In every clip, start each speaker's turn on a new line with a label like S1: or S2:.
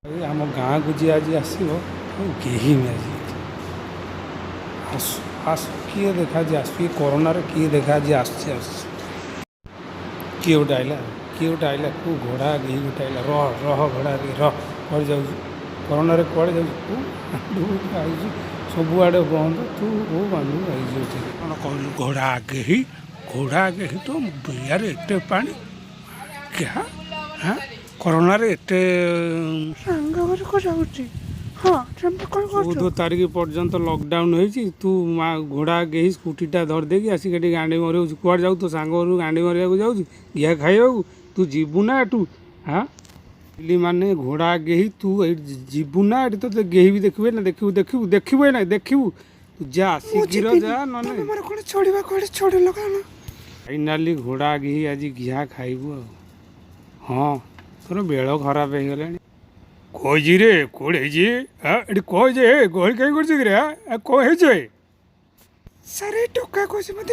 S1: आम गाँ को जी आज आसो कहीं आज आसु आसु किए देखा जी आस कोरोना किए देखा जी आस किए गोटे आइला किए गोटे आइला कौ घोड़ा गई गोटे आइला रह रह घोड़ा गई रह कड़े जाऊ कोरोना कड़े जाऊ आई सबुआड़े बंद तू वो बांधु आई कौन कहलु घोड़ा आगे ही तो बियार एत पा क्या हाँ कोरोना एत 14 तारिख पर्यंत लॉकडाउन होती तू घोड़ा आगे ही स्कूटीटा धरदेकी आसिक गांडी मर कुआड़े जाऊ तो सांग गांडी मरिया जाऊ घिया खाइबा तू जीवु ना एटू हाँ पिली माने घोड़ा आगे ही तू जीवु ना एटी तो गेही भी देखिए ना देखू देखू देखू ना देखू तू जा आसिक जा ना फाइनाली घोड़ा आगे ही आज घिया खाइबू हाँ तोर बेल खराब हो गला कही रे कौड़े ये कहे गहली कहीं कर सारे टोका कौन मत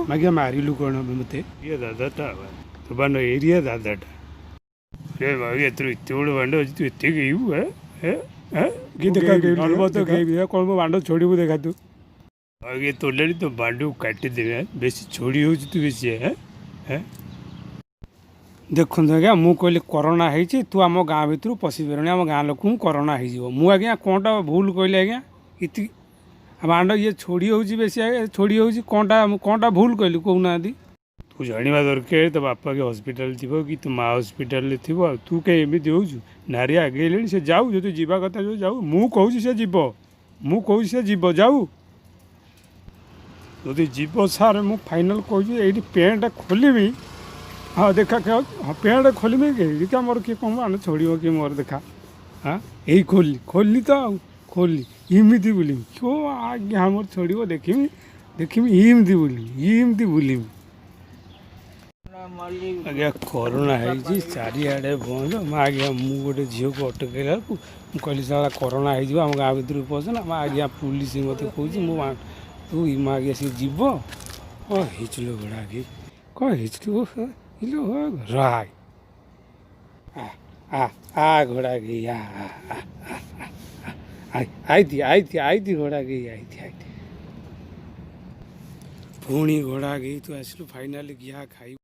S1: मागिया मारिलु कौन मत ये दादाटा तो बांड एरिया दादाटा अरे मागिया तोर एत बड़ बांड अच्छी तू एत गेबू कि देखा तो गेबी कौन मो बांड छोड़बू देखा तू आगे तोड़े तो बांड काटिदेवे बेसी छोड़ी हो तू बेसी है देखु आज्ञा मु कहली कोरोना होती तू आम गाँ भितर पशि पारे आम गाँ लोक कोरोना हो आज्ञा कौनटा भूल कहली आज्ञा इति बांड ये छोड़ी हो बेसी छोड़ी हो कौनटा भूल कहली कहूना तू जाना दरकार तो बापा के हस्पिटाल थी कि तू माँ हस्पिटाल थी तू कहीं एमती हो नारी आगे से जाऊ जो तू जावा कथा जो जाऊ मु कहूँ से जीव मु कहूँ से जीव जाऊ जदि जीव सार मु फाइनाल कहूँ ये पेंटा खोलि हाँ देखा क्या हाँ पेड़ खोली क्या मोर किए कौन आने छोड़ कि मोर देखा हाँ यही खोलनी तो खोलनी इमती बुलमी क्यों आज्ञा मोर छोड़ देखी इमती बुलमी आज्ञा कोरोना है चारिआडे बंद आज्ञा मु गोटे झील को अटकला कहली सारा कोरोना हो आम गाँ भर पसना आज्ञा पुलिस मत कहूँ तू इमा आज्ञा सी जीव हिचलो घोड़ा के कौन हिचलू हिलो राय आ घोड़ा गई आई थी घोड़ा गई आई थी पुणी घोड़ा गई तू आसलु फाइनाली घिया खाई